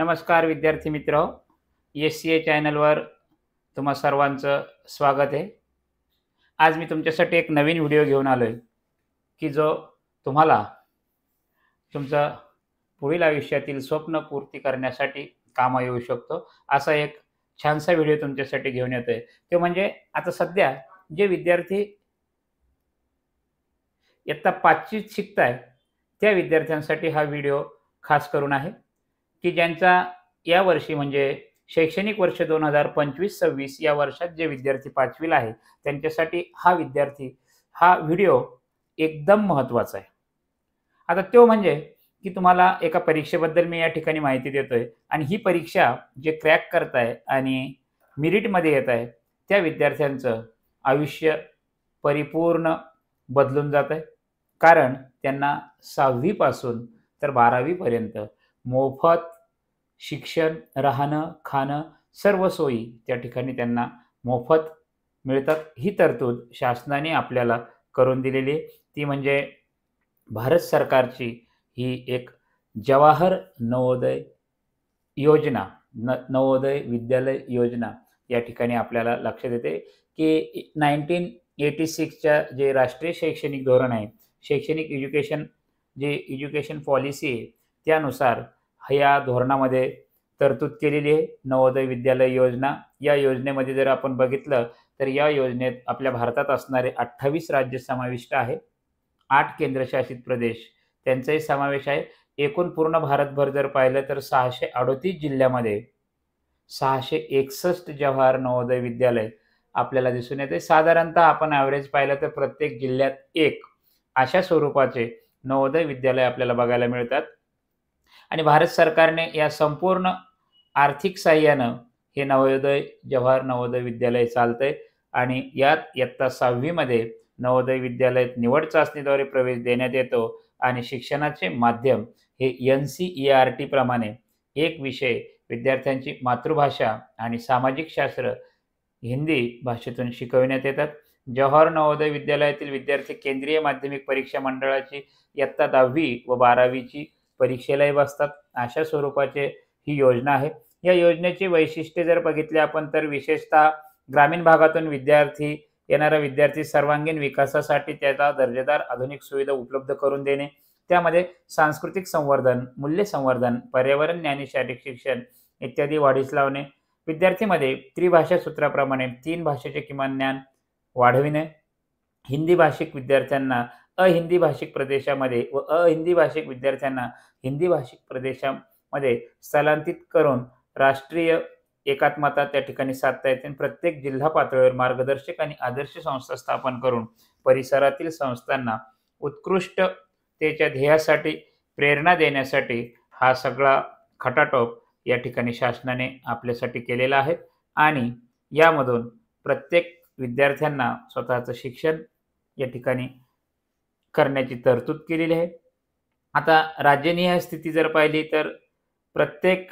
नमस्कार विद्यार्थी मित्र, एस-सी-ए चॅनलवर तुम्हा सर्वांचं स्वागत आहे. आज मी तुमच्यासाठी एक नवीन व्हिडिओ घेऊन आलो आहे, की जो तुम्हाला तुमचं पुढील आयुष्यातील स्वप्न पूर्ती करण्यासाठी कामी येऊ शकतो. असा एक छानसा व्हिडिओ तुमच्यासाठी घेऊन येतोय. ते म्हणजे आता सध्या जे विद्यार्थी इयत्ता 5वीत शिकताय, त्या विद्यार्थ्यांसाठी हा व्हिडिओ खास करून आहे, की ज्यांचा यावर्षी म्हणजे शैक्षणिक वर्ष 2025-26 या वर्षात जे विद्यार्थी 5वीला आहे, त्यांच्यासाठी हा व्हिडिओ एकदम महत्त्वाचा आहे. आता तो म्हणजे की तुम्हाला एका परीक्षेबद्दल मी या ठिकाणी माहिती देतोय आणि ही परीक्षा जे क्रॅक करताय आणि मेरिटमध्ये येत आहे, त्या विद्यार्थ्यांचं आयुष्य परिपूर्ण बदलून जात आहे. कारण त्यांना 6वी पासून तर 12वी पर्यंत मोफत शिक्षण, राहणं, खाणं सर्व सोयी त्या ठिकाणी त्यांना मोफत मिळतात. ही तरतूद शासनाने आपल्याला करून दिलेली आहे. ती म्हणजे भारत सरकारची ही एक जवाहर नवोदय योजना, नवोदय विद्यालय योजना या ठिकाणी आपल्याला लक्षात येते, की 1986च्या जे राष्ट्रीय शैक्षणिक धोरण आहे, शैक्षणिक एज्युकेशन पॉलिसी आहे, त्यानुसार या धोरणामध्ये तरतूद केलेली आहे. नवोदय विद्यालय योजना या योजनेमध्ये जर आपण बघितलं तर या योजनेत आपल्या भारतात असणारे 28 राज्य समाविष्ट आहे. 8 केंद्रशासित प्रदेश त्यांचाही समावेश आहे. एकूण पूर्ण भारतभर जर पाहिलं तर 638 जिल्ह्यामध्ये 661 जवाहर नवोदय विद्यालय आपल्याला दिसून येते. साधारणतः आपण ॲव्हरेज पाहिलं तर प्रत्येक जिल्ह्यात एक अशा स्वरूपाचे नवोदय विद्यालय आपल्याला बघायला मिळतात. आणि भारत सरकारने या संपूर्ण आर्थिक सहाय्यानं हे जवाहर नवोदय विद्यालय चालतंय आणि यात इयत्ता 6वी मध्ये नवोदय विद्यालयात निवड चाचणीद्वारे प्रवेश देण्यात येतो आणि शिक्षणाचे माध्यम हे NCERT प्रमाणे एक विषय विद्यार्थ्यांची मातृभाषा आणि सामाजिक शास्त्र हिंदी भाषेतून शिकविण्यात येतात. जवाहर नवोदय विद्यालयातील विद्यार्थी केंद्रीय माध्यमिक परीक्षा मंडळाची इयत्ता 10वी व 12वीची परीक्षेलाही बसतात. अशा स्वरूपाची ही योजना आहे. या योजनेची वैशिष्ट्ये जर बघितली आपण तर विशेषतः ग्रामीण भागातून येणारा विद्यार्थी सर्वांगीण विकासासाठी त्याला दर्जेदार आधुनिक सुविधा उपलब्ध करून देणे, त्यामध्ये सांस्कृतिक संवर्धन, मूल्य संवर्धन, पर्यावरण ज्ञानी शारीरिक शिक्षण इत्यादी वाढीस लावणे, विद्यार्थीमध्ये त्रिभाषा सूत्राप्रमाणे 3 भाषेचे किमान ज्ञान वाढविणे, हिंदी भाषिक विद्यार्थ्यांना अहिंदी भाषिक प्रदेशामध्ये व अहिंदी भाषिक विद्यार्थ्यांना हिंदी भाषिक प्रदेशामध्ये स्थलांतरित करून राष्ट्रीय एकात्मता त्या ठिकाणी साधता येते. प्रत्येक जिल्हा पातळीवर मार्गदर्शक आणि आदर्श संस्था स्थापन करून परिसरातील संस्थांना उत्कृष्टतेच्या ध्येयासाठी प्रेरणा देण्यासाठी हा सगळा खटाटोप या ठिकाणी शासनाने आपल्यासाठी केलेला आहे आणि यामधून प्रत्येक विद्यार्थ्यांना स्वतःचं शिक्षण या ठिकाणी करण्याची तरतूद केलेली आहे. आता राज्यनिहाय स्थिती जर पाहिली तर प्रत्येक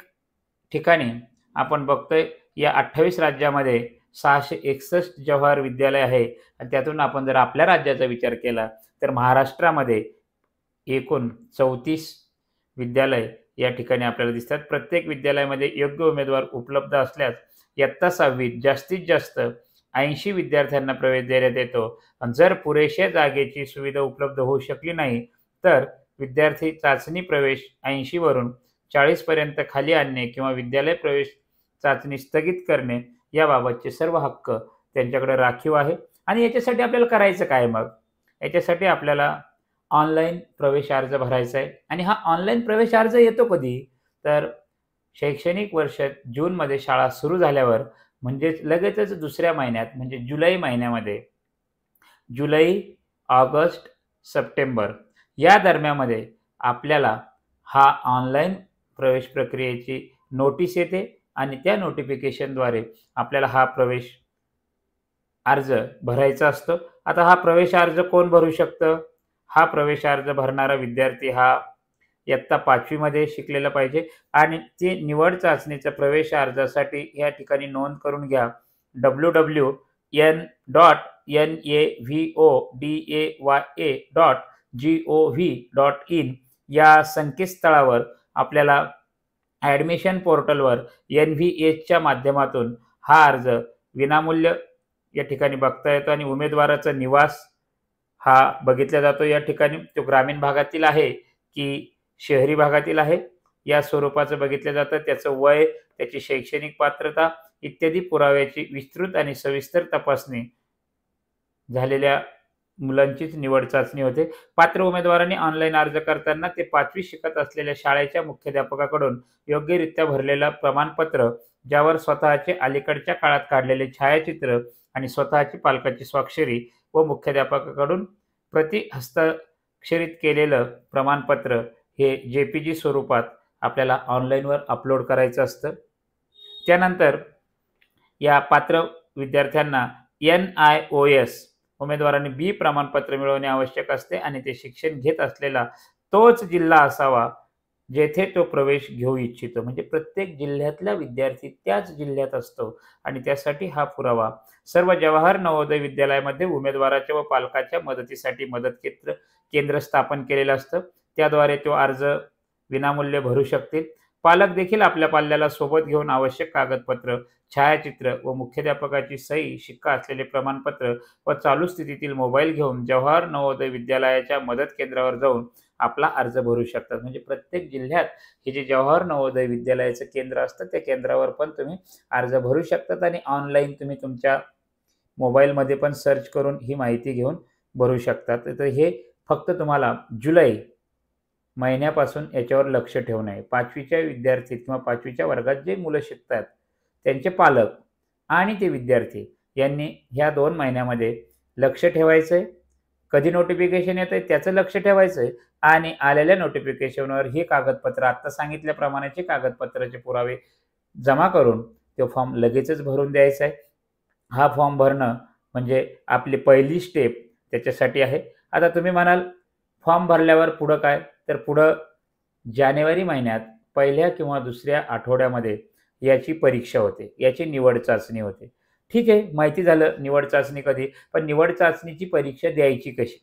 ठिकाणी आपण बघतोय या 28 राज्यामध्ये 661 जवाहर विद्यालय आहे आणि त्यातून आपण जर आपल्या राज्याचा विचार केला तर महाराष्ट्रामध्ये एकूण 34 विद्यालय या ठिकाणी आपल्याला दिसतात. प्रत्येक विद्यालयामध्ये योग्य उमेदवार उपलब्ध असल्यास इयत्ता 6वीत जास्तीत जास्त 80 विद्यार्थ्यांना प्रवेश देण्यात येतो. आणि जर पुरेशा जागेची सुविधा उपलब्ध होऊ शकली नाही तर विद्यार्थी चाचणी प्रवेश 80 वरून 40 पर्यंत खाली आणणे किंवा विद्यालय प्रवेश चाचणी स्थगित करणे याबाबतचे सर्व हक्क त्यांच्याकडे राखीव आहे. आणि याच्यासाठी आपल्याला करायचं काय मग? याच्यासाठी आपल्याला ऑनलाईन प्रवेश अर्ज भरायचा आहे आणि हा ऑनलाईन प्रवेश अर्ज येतो कधी? तर शैक्षणिक वर्ष जूनमध्ये शाळा सुरू झाल्यावर म्हणजेच लगेचच दुसऱ्या महिन्यात म्हणजे जुलै महिन्यामध्ये जुलै, ऑगस्ट, सप्टेंबर या दरम्यानमध्ये आपल्याला हा ऑनलाईन प्रवेश प्रक्रियेची नोटीस येते आणि त्या नोटिफिकेशनद्वारे आपल्याला हा प्रवेश अर्ज भरायचा असतो. आता हा प्रवेश अर्ज कोण भरू शकतं? हा प्रवेश अर्ज भरणारा विद्यार्थी हा इयत्ता 5वी मध्ये शिकलेला पाहिजे आणि ते निवड चाचणीच्या प्रवेश अर्जासाठी या ठिकाणी नोंद करून घ्या. www.navoday.gov.in या संकेतस्थळावर आपल्याला ॲडमिशन पोर्टलवर NVHच्या माध्यमातून हा अर्ज विनामूल्य या ठिकाणी बघता येतो आणि उमेदवाराचा निवास हा बघितला जातो. या ठिकाणी तो ग्रामीण भागातील आहे की शहरी भागातील आहे या स्वरूपाचं बघितलं जातं. त्याचं वय, त्याची शैक्षणिक पात्रता इत्यादी पुराव्याची विस्तृत आणि सविस्तर तपासणी झालेल्या मुलांचीच निवड चाचणी होते. पात्र उमेदवारांनी ऑनलाईन अर्ज करताना ते 5वी शिकत असलेल्या शाळेच्या मुख्याध्यापकाकडून योग्यरित्या भरलेलं प्रमाणपत्र, ज्यावर स्वतःचे अलीकडच्या काळात काढलेले छायाचित्र आणि स्वतःची पालकाची स्वाक्षरी व मुख्याध्यापकाकडून प्रति हस्ताक्षरित केलेलं प्रमाणपत्र हे JPG स्वरूपात आपल्याला ऑनलाईनवर अपलोड करायचं असतं. त्यानंतर या पात्र विद्यार्थ्यांना NIOS उमेदवारांनी B प्रमाणपत्र मिळवणे आवश्यक असते आणि ते शिक्षण घेत असलेला तोच जिल्हा असावा जेथे तो प्रवेश घेऊ इच्छितो. म्हणजे प्रत्येक जिल्ह्यातला विद्यार्थी त्याच जिल्ह्यात असतो आणि त्यासाठी हा पुरावा सर्व जवाहर नवोदय विद्यालयामध्ये उमेदवाराच्या व पालकाच्या मदतीसाठी मदत केंद्र स्थापन केलेलं असतं. त्याद्वारे तो अर्ज विनामूल्य भरू शकतील. पालक देखील आपल्या पाल्याला सोबत घेऊन आवश्यक कागदपत्र, छायाचित्र व मुख्याध्यापकाची सही, शिक्का असलेले प्रमाणपत्र व चालू स्थितीतील मोबाईल घेऊन जवाहर नवोदय विद्यालयाच्या मदत केंद्रावर जाऊन आपला अर्ज भरू शकतात. म्हणजे प्रत्येक जिल्ह्यात हे जे जवाहर नवोदय विद्यालयाचं केंद्र असतं त्या केंद्रावर पण तुम्ही अर्ज भरू शकतात आणि ऑनलाईन तुम्ही तुमच्या मोबाईलमध्ये पण सर्च करून ही माहिती घेऊन भरू शकतात. तर हे फक्त तुम्हाला जुलै महिन्यापासून याच्यावर लक्ष ठेवणं आहे. 5वीच्या विद्यार्थी किंवा 5वीच्या वर्गात जे मुलं शिकतात त्यांचे पालक आणि ते विद्यार्थी यांनी ह्या 2 महिन्यामध्ये लक्ष ठेवायचं आहे. कधी नोटिफिकेशन येतं आहे त्याचं लक्ष ठेवायचं आहे आणि आलेल्या नोटिफिकेशनवर हे कागदपत्र आत्ता सांगितल्याप्रमाणेचे कागदपत्राचे पुरावे जमा करून तो फॉर्म लगेचच भरून द्यायचा आहे. हा फॉर्म भरणं म्हणजे आपली पहिली स्टेप त्याच्यासाठी आहे. आता तुम्ही म्हणाल फॉर्म भरल्यावर पुढं काय? तर पुढं जानेवारी महिन्यात पहिल्या किंवा दुसऱ्या आठवड्यामध्ये याची परीक्षा होते, याची निवड चाचणी होते. ठीक आहे, माहिती झालं निवड चाचणी कधी, पण निवड चाचणीची परीक्षा द्यायची कशी?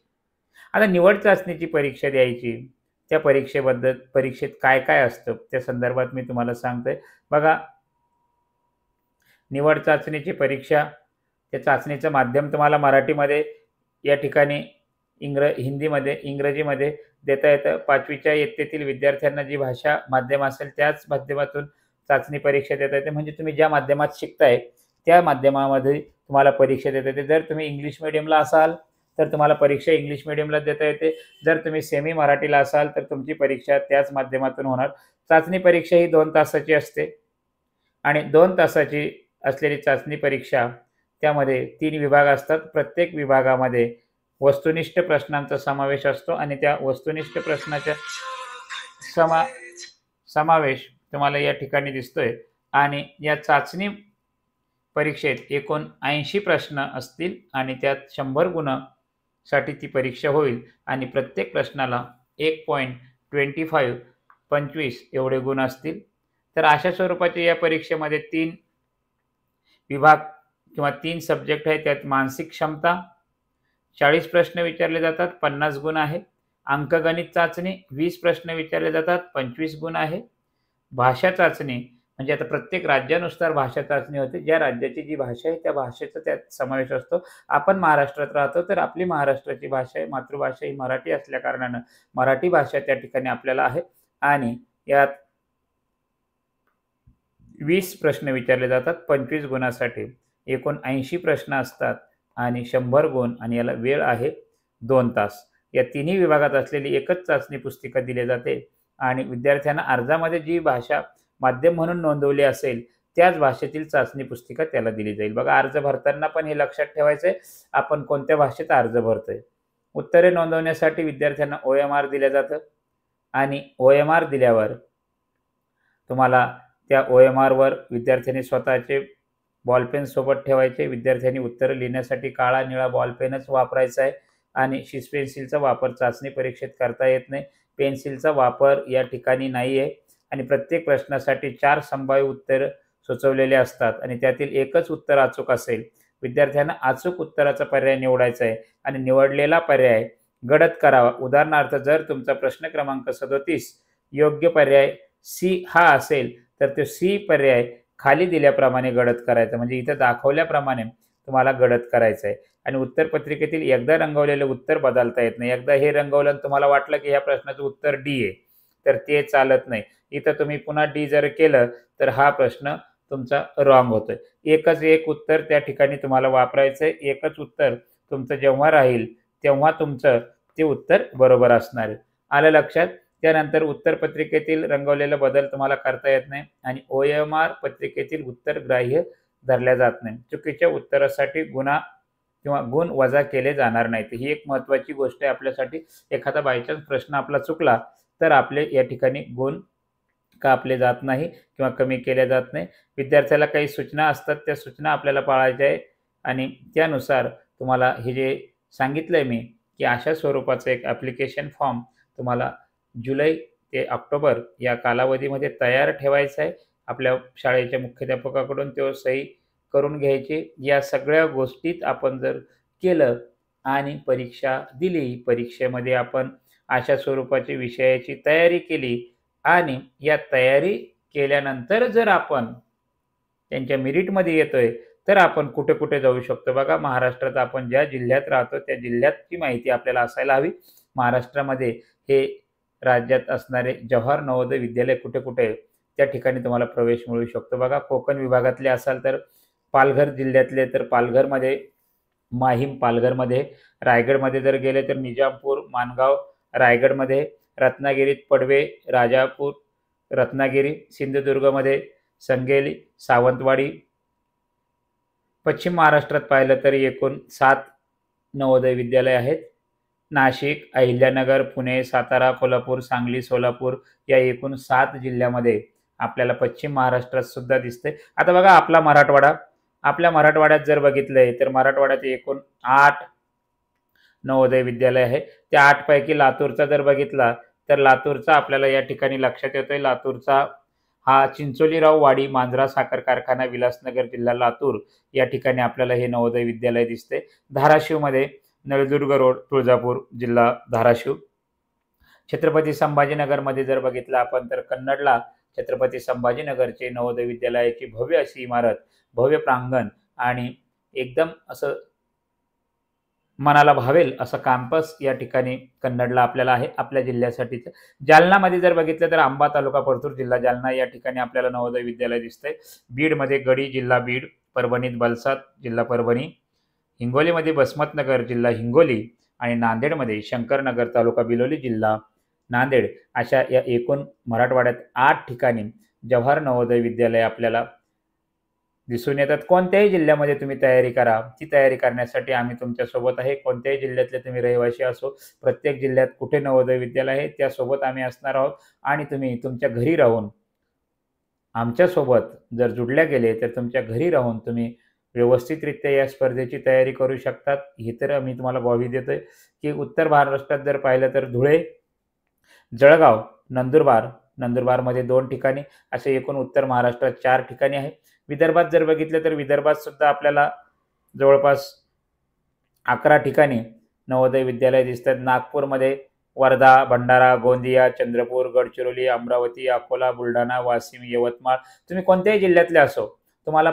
आता निवड चाचणीची परीक्षा द्यायची, त्या परीक्षेत काय काय असतं त्या संदर्भात मी तुम्हाला सांगतोय. बघा, निवड चाचणीची परीक्षा, त्या चाचणीचं माध्यम तुम्हाला मराठीमध्ये या ठिकाणी हिंदीमध्ये, इंग्रजीमध्ये देता येतं. 5वीच्या इयत्तेतील विद्यार्थ्यांना जी भाषा माध्यम असेल त्याच माध्यमातून चाचणी परीक्षा देता येते. म्हणजे तुम्ही ज्या माध्यमात शिकताय त्या माध्यमामध्ये तुम्हाला परीक्षा देता येते. जर तुम्ही इंग्लिश मीडियमला असाल तर तुम्हाला परीक्षा इंग्लिश मीडियमला देता येते. जर तुम्ही सेमी मराठीला असाल तर तुमची परीक्षा त्याच माध्यमातून होणार. चाचणी परीक्षा ही 2 तासाची असते आणि 2 तासाची असलेली चाचणी परीक्षा त्यामध्ये 3 विभाग असतात. प्रत्येक विभागामध्ये वस्तुनिष्ठ प्रश्नांचा समावेश असतो आणि त्या वस्तुनिष्ठ प्रश्नाच्या समावेश तुम्हाला या ठिकाणी दिसतोय आणि या चाचणी परीक्षेत एकूण 80 प्रश्न असतील आणि त्यात 100 गुणांसाठी ती परीक्षा होईल आणि प्रत्येक प्रश्नाला 1.25 एवढे गुण असतील. तर अशा स्वरूपाच्या या परीक्षेमध्ये 3 विभाग किंवा 3 सब्जेक्ट आहेत. त्यात मानसिक क्षमता 40 प्रश्न विचारले जातात, 50 गुण आहे. अंकगणित चाचणी 20 प्रश्न विचारले जातात, 25 गुण आहे. भाषा चाचणी म्हणजे आता प्रत्येक राज्यानुसार भाषा चाचणी होते. ज्या राज्याची जी भाषा आहे त्या भाषेचा त्यात समावेश असतो. आपण महाराष्ट्रात राहतो तर आपली महाराष्ट्राची भाषा आहे, मातृभाषा ही मराठी असल्या कारणानं मराठी भाषा त्या ठिकाणी आपल्याला आहे आणि यात 20 प्रश्न विचारले जातात 25 गुणासाठी. एकूण 80 प्रश्न असतात आणि 100 गुण आणि याला वेळ आहे 2 तास. या तिन्ही विभागात असलेली एकच चाचणी पुस्तिका दिली जाते आणि विद्यार्थ्यांना अर्जामध्ये जी भाषा माध्यम म्हणून नोंदवली असेल त्याच भाषेतील चाचणी पुस्तिका त्याला दिली जाईल. बघा, अर्ज भरताना पण हे लक्षात ठेवायचं आहे आपण कोणत्या भाषेत अर्ज भरतोय. उत्तरे नोंदवण्यासाठी विद्यार्थ्यांना OMR दिलं जातं आणि OMR दिल्यावर तुम्हाला त्या OMRवर विद्यार्थ्यांनी स्वतःचे बॉलपेन सोबत ठेवायचे. विद्यार्थ्यांनी उत्तरं लिहिण्यासाठी काळा निळा बॉलपेनच वापरायचा आहे आणि शिस पेन्सिलचा वापर चाचणी परीक्षेत करता येत नाही. पेन्सिलचा वापर या ठिकाणी नाही आहे आणि प्रत्येक प्रश्नासाठी 4 संभाव्य उत्तरं सुचवलेले असतात आणि त्यातील एकच उत्तर अचूक असेल. विद्यार्थ्यांना अचूक उत्तराचा पर्याय निवडायचा आहे आणि निवडलेला पर्याय गडद करावा. उदाहरणार्थ, जर तुमचा प्रश्न क्रमांक 37 योग्य पर्याय सी हा असेल तर तो सी पर्याय खाली दिल्याप्रमाणे गडद करायचा, म्हणजे इथं दाखवल्याप्रमाणे तुम्हाला गडद करायचं आहे. आणि उत्तरपत्रिकेतील एकदा रंगवलेलं उत्तर बदलता येत नाही. एकदा हे रंगवलं आणि तुम्हाला वाटलं की ह्या प्रश्नाचं उत्तर डी आहे, तर ते चालत नाही. इथं तुम्ही पुन्हा डी जर केलं तर हा प्रश्न तुमचा रॉंग होतोय. एकच एक उत्तर त्या ठिकाणी तुम्हाला वापरायचं आहे. एकच उत्तर तुमचं जेव्हा राहील तेव्हा तुमचं ते उत्तर बरोबर असणार आहे. आलं लक्षात? त्यानंतर उत्तरपत्रिकेतील रंगवलेला बदल तुम्हाला करता येत नाही आणि OMR पत्रिकेतील उत्तर ग्राह्य धरल्या जात नाही. चुकीच्या उत्तरासाठी किंवा गुण वजा केले जाणार नाहीत. ही एक महत्त्वाची गोष्ट आहे आपल्यासाठी. एखादा बाय चान्स प्रश्न आपला चुकला तर आपले या ठिकाणी गुण कापले जात नाही किंवा कमी केल्या जात नाही. विद्यार्थ्याला काही सूचना असतात, त्या सूचना आपल्याला पाळायच्या आहे आणि त्यानुसार तुम्हाला हे जे सांगितलंय मी, की अशा स्वरूपाचं एक ॲप्लिकेशन फॉर्म तुम्हाला जुलै ते ऑक्टोबर या कालावधीमध्ये तयार ठेवायचा आहे. आपल्या शाळेच्या मुख्याध्यापकाकडून तो सही करून घ्यायची. या सगळ्या गोष्टीत आपण जर केलं आणि परीक्षा दिली, परीक्षेमध्ये आपण अशा स्वरूपाची विषयाची तयारी केली आणि या तयारी केल्यानंतर जर आपण त्यांच्या मेरिटमध्ये येतोय, तर आपण कुठे-कुठे जाऊ शकतो. बघा, महाराष्ट्रात आपण ज्या जिल्ह्यात राहतो, त्या जिल्ह्याची माहिती आपल्याला असायला हवी. महाराष्ट्रामध्ये हे राज्यात असणारे जवाहर नवोदय विद्यालय कुठे-कुठे आहे, त्या ठिकाणी तुम्हाला प्रवेश मिळू शकतो. बघा, कोकण विभागातले असाल तर पालघर जिल्ह्यातले तर पालघरमध्ये माहीम पालघरमध्ये, रायगडमध्ये जर गेले तर निजामपूर, माणगाव रायगडमध्ये, रत्नागिरीत पडवे, राजापूर रत्नागिरी, सिंधुदुर्गमध्ये संगेली, सावंतवाडी. पश्चिम महाराष्ट्रात पाहिलं तर एकूण 7 नवोदय विद्यालय आहेत. नाशिक, अहिल्यानगर, पुणे, सातारा, कोल्हापूर, सांगली, सोलापूर या एकूण 7 जिल्ह्यामध्ये आपल्याला पश्चिम महाराष्ट्रात सुद्धा दिसते. आता बघा, आपल्या मराठवाड्यात जर बघितलंय तर मराठवाड्यात एकूण 8 नवोदय विद्यालय आहे. त्या 8 पैकी लातूरचा जर बघितला तर लातूरचा आपल्याला या ठिकाणी लक्षात येतोय. लातूरचा हा चिंचोलीराव वाडी मांजरा साखर कारखाना विलासनगर जिल्हा लातूर या ठिकाणी आपल्याला हे नवोदय विद्यालय दिसते. धाराशिवमध्ये नळदुर्ग रोड, तुळजापूर जिल्हा धाराशिव. छत्रपती संभाजीनगरमध्ये जर बघितलं आपण तर कन्नडला छत्रपती संभाजीनगरचे नवोदय विद्यालयाची भव्य अशी इमारत, भव्य प्रांगण आणि एकदम असं मनाला भावेल असं कॅम्पस या ठिकाणी कन्नडला आपल्याला आहे आपल्या जिल्ह्यासाठीचं. जालनामध्ये जर बघितलं तर आंबा तालुका, परतूर जिल्हा जालना या ठिकाणी आपल्याला नवोदय विद्यालय दिसतंय. बीडमध्ये गडी जिल्हा बीड, परभणीत बलसात जिल्हा परभणी, हिंगोलीमध्ये बसमतनगर जिल्हा हिंगोली आणि नांदेडमध्ये शंकरनगर तालुका बिलोली जिल्हा नांदेड. अशा या एकूण मराठवाड्यात 8 ठिकाणी जवाहर नवोदय विद्यालय आपल्याला दिसून येतात. कोणत्याही जिल्ह्यामध्ये तुम्ही तयारी करा. ती तयारी करण्यासाठी आम्ही तुमच्यासोबत आहे. कोणत्याही जिल्ह्यातले तुम्ही रहिवासी असो, प्रत्येक जिल्ह्यात कुठे नवोदय विद्यालय आहे त्यासोबत आम्ही असणार आहोत आणि तुम्ही तुमच्या घरी राहून आमच्यासोबत जर जुडल्या गेले तर तुमच्या घरी राहून तुम्ही व्यवस्थितरित्या या स्पर्धेची तयारी करू शकतात. ही तर आम्ही तुम्हाला ग्वाही देतोय की उत्तर महाराष्ट्रात जर पाहिलं तर धुळे, जळगाव, नंदुरबारमध्ये 2 ठिकाणी, असे एकूण उत्तर महाराष्ट्रात 4 ठिकाणी आहे. विदर्भात जर बघितलं तर विदर्भात सुद्धा आपल्याला जवळपास 11 ठिकाणी नवोदय विद्यालय दिसतात. नागपूरमध्ये वर्धा, भंडारा, गोंदिया, चंद्रपूर, गडचिरोली, अमरावती, अकोला, बुलढाणा, वाशिम, यवतमाळ. तुम्ही कोणत्याही जिल्ह्यातले असो, तुम्हाला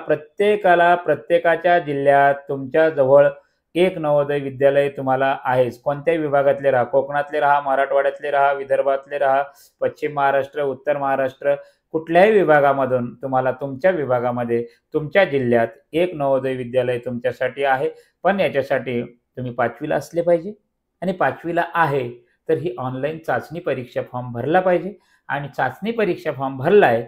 प्रत्येकाच्या जिल्ह्यात तुमच्या जवळ एक नवोदय विद्यालय तुम्हाला आहेच. कोणत्याही विभागातले राहा, कोकणातले राहा, मराठवाड्यातले राहा, विदर्भातले राहा, पश्चिम महाराष्ट्र, उत्तर महाराष्ट्र, कुठल्याही विभागामधून तुम्हाला तुमच्या विभागामध्ये, तुमच्या जिल्ह्यात एक नवोदय विद्यालय तुमच्यासाठी आहे. पण याच्यासाठी तुम्ही 5वीला असले पाहिजे आणि 5वीला आहे तर ही ऑनलाईन चाचणी परीक्षा फॉर्म भरला पाहिजे आणि चाचणी परीक्षा फॉर्म भरलाय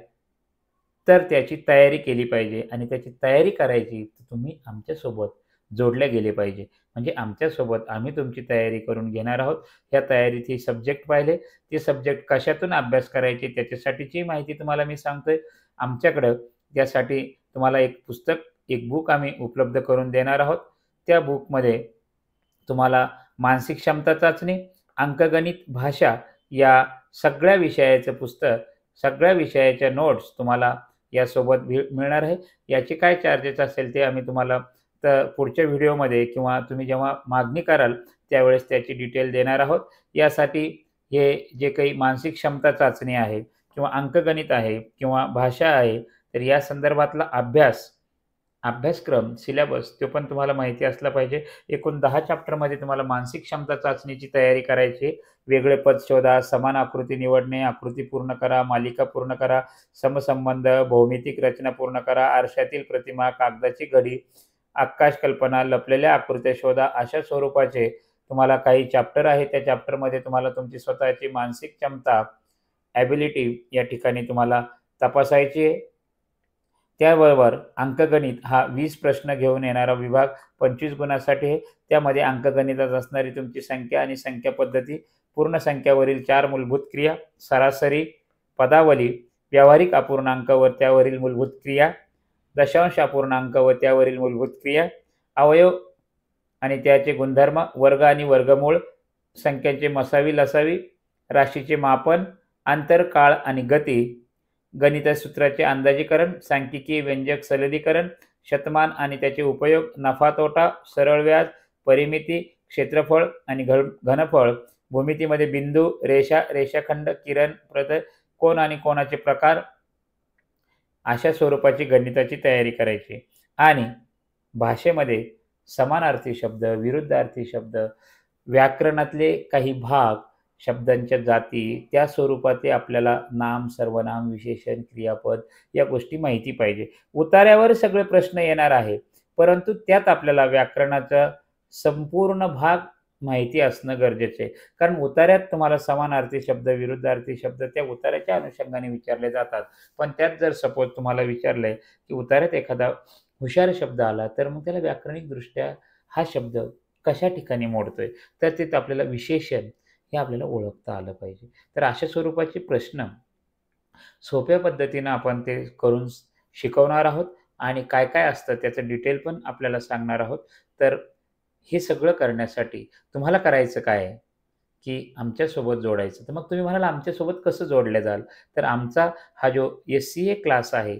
तर त्याची तयारी केली पाहिजे आणि त्याची तयारी करायची तर तुम्ही आमच्यासोबत जोडले गेले पाहिजे. म्हणजे आमच्यासोबत आम्ही तुमची तयारी करून घेणार आहोत. या तयारीचे सब्जेक्ट पाहिले, ते सब्जेक्ट कशातून अभ्यास करायचे त्याच्यासाठीची माहिती तुम्हाला मी सांगतोय. आमच्याकडं त्यासाठी तुम्हाला एक पुस्तक, एक बुक आम्ही उपलब्ध करून देणार आहोत. त्या बुकमध्ये तुम्हाला मानसिक क्षमता चाचणी, अंकगणित, भाषा या सगळ्या विषयाचं पुस्तक, सगळ्या विषयाच्या नोट्स तुम्हाला यासोबत मिळणार आहे. याचे काय चार्जेस असेल ते आम्ही तुम्हाला पुढच्या व्हिडिओमध्ये किंवा तुम्ही जेव्हा मागणी कराल त्यावेळेस त्याची डिटेल देणार आहोत. यासाठी हे जे काही मानसिक क्षमता चाचणी आहे किंवा अंकगणित आहे किंवा भाषा आहे, तर या संदर्भातला अभ्यासक्रम, सिलेबस तो पण तुम्हाला माहिती असला पाहिजे. एकूण 10 चॅप्टरमध्ये तुम्हाला मानसिक क्षमता चाचणीची तयारी करायची. वेगळे पद शोधा, समान आकृती निवडणे, आकृती पूर्ण करा, मालिका पूर्ण करा, समसंबंध, भौमितिक रचना पूर्ण करा, आरशातील प्रतिमा, कागदाची घडी, आकाश कल्पना, लपलेल्या आकृत्या शोधा. अशा स्वरूपाचे तुम्हाला काही चॅप्टर आहे. त्या चॅप्टरमध्ये तुम्हाला तुमची स्वतःची मानसिक क्षमता, ॲबिलिटी या ठिकाणी तुम्हाला तपासायची आहे. त्याबरोबर अंकगणित हा 20 प्रश्न घेऊन येणारा विभाग 25 गुणासाठी आहे. त्यामध्ये अंकगणितात असणारी तुमची संख्या आणि संख्या पद्धती, पूर्ण संख्यावरील 4 मूलभूत क्रिया, सरासरी, पदावली, व्यावहारिक अपूर्णांक व त्यावरील मूलभूत क्रिया, दशांश अपूर्णांक व त्यावरील मूलभूत क्रिया, अवयव आणि त्याचे गुणधर्म, वर्ग आणि वर्गमूळ, संख्यांचे मसावी लसावी, राशीचे मापन, अंतर, काळ आणि गती, गणित सूत्राचे अंदाजीकरण, सांख्यिकीय व्यंजक सरलीकरण, शतमान आणि त्याचे उपयोग, नफा तोटा, सरळ व्याज, परिमिती, क्षेत्रफळ आणि घनफळ, भूमितीमध्ये बिंदू, रेषा, रेषाखंड, किरण, प्रतल, कोन आणि कोनाचे प्रकार, अशा स्वरूपाची गणिताची तयारी करायची. आणि भाषेमध्ये समानार्थी शब्द, विरुद्धार्थी शब्द, व्याकरणातले काही भाग, शब्दांच्या जाती, त्या स्वरूपाचे आपल्याला नाम, सर्वनाम, विशेषण, क्रियापद या गोष्टी माहिती पाहिजे. उतार्यावर सगळे प्रश्न येणार आहे, परंतु त्यात आपल्याला व्याकरणाचा संपूर्ण भाग माहिती असणं गरजेचं आहे. कारण उतार्यात तुम्हाला समानार्थी शब्द, विरुद्धार्थी शब्द त्या उतार्याच्या अनुषंगाने विचारले जातात. पण त्यात जर सपोज तुम्हाला विचारलंय, की उतार्यात एखादा हुशार शब्द आला, तर मग त्याला व्याकरणिकदृष्ट्या हा शब्द कशा ठिकाणी मोडतोय, तर ते आपल्याला विशेषण हे आपल्याला ओळखता आलं पाहिजे. तर अशा स्वरूपाचे प्रश्न सोप्या पद्धतीनं आपण ते करून शिकवणार आहोत आणि काय-काय असतं त्याचं डिटेल पण आपल्याला सांगणार आहोत. तर हे सगळं करण्यासाठी तुम्हाला करायचं काय आहे, की आमच्यासोबत जोडायचं. तर मग तुम्ही म्हणाल आमच्यासोबत कसं जोडले जाल? तर आमचा हा जो SCA क्लास आहे,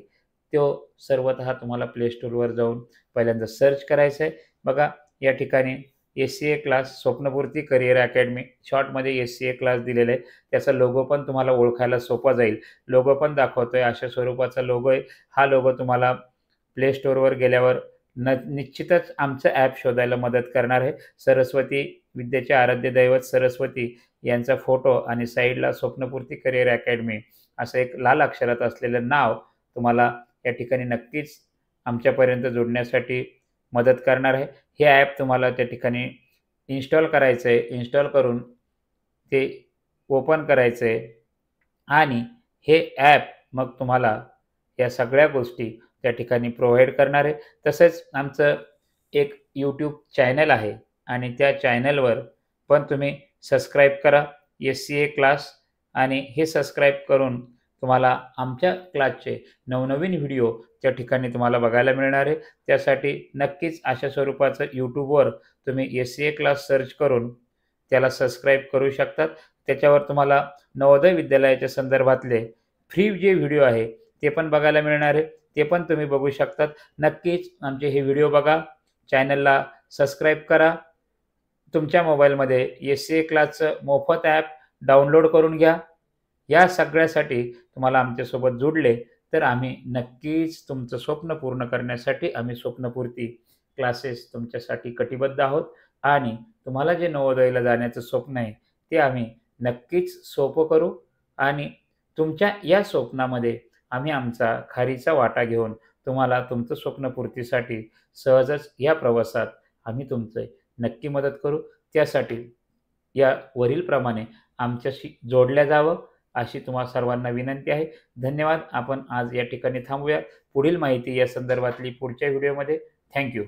तो सर्वतः तुम्हाला Play Storeवर जाऊन पहिल्यांदा सर्च करायचं आहे. बघा या ठिकाणी SCA क्लास स्वप्नपूर्ती करिअर अकॅडमी शॉर्टमध्ये SCA क्लास दिलेला आहे. त्याचा लोगो पण तुम्हाला ओळखायला सोपा जाईल. लोगो पण दाखवतोय अशा स्वरूपाचा लोगो आहे. हा लोगो तुम्हाला Play Storeवर गेल्यावर निश्चितच आमचं ॲप शोधायला मदत करणार आहे. सरस्वती विद्येचे आराध्य दैवत सरस्वती यांचा फोटो आणि साईडला स्वप्नपूर्ती करिअर अकॅडमी असं एक लाल अक्षरात असलेलं नाव तुम्हाला या ठिकाणी नक्कीच आमच्यापर्यंत जोडण्यासाठी मदत करणार आहे. हे ॲप तुम्हाला त्या ठिकाणी इन्स्टॉल करायचं आहे. इन्स्टॉल करून ते ओपन करायचं आहे आणि हे ॲप मग तुम्हाला या सगळ्या गोष्टी त्या ठिकाणी प्रोव्हाईड करणार आहे. तसंच आमचं एक YouTube चॅनल आहे आणि त्या चॅनलवर पण तुम्ही सबस्क्राईब करा SCA क्लास आणि हे सबस्क्राईब करून तुम्हाला आमच्या क्लासचे नवनवीन व्हिडिओ त्या ठिकाणी तुम्हाला बघायला मिळणार आहे. त्यासाठी नक्कीच अशा स्वरूपाचं YouTubeवर तुम्ही SCA क्लास सर्च करून त्याला सबस्क्राईब करू शकतात. त्याच्यावर तुम्हाला नवोदय विद्यालयाच्या संदर्भातले फ्री जे व्हिडिओ आहे ते पण बघायला मिळणार आहे. ते पण तुम्ही बघू शकतात. नक्कीच आमचे हे व्हिडिओ बघा, चॅनलला सबस्क्राईब करा. तुमच्या मोबाईलमध्ये SCA क्लासचं मोफत ॲप डाउनलोड करून घ्या. या सगळ्यासाठी तुम्हाला आमच्यासोबत जोडले तर आम्ही नक्कीच तुमचं स्वप्न पूर्ण करण्यासाठी आम्ही स्वप्नपूर्ती क्लासेस तुमच्यासाठी कटिबद्ध आहोत आणि तुम्हाला जे नवोदयला जाण्याचं स्वप्न आहे ते आम्ही नक्कीच सोपं करू आणि तुमच्या या स्वप्नामध्ये आम्ही आमचा खारीचा वाटा घेऊन तुम्हाला तुमचं स्वप्नपूर्तीसाठी सहजच या प्रवासात आम्ही तुमची नक्की मदत करू. त्यासाठी या वरीलप्रमाणे आमच्याशी जोडल्या जावं अशी तुम्हा सर्वांना विनंती आहे. धन्यवाद. आपण आज या ठिकाणी थांबूया. पुढील माहिती या संदर्भातली पुढच्या व्हिडिओमध्ये. Thank you.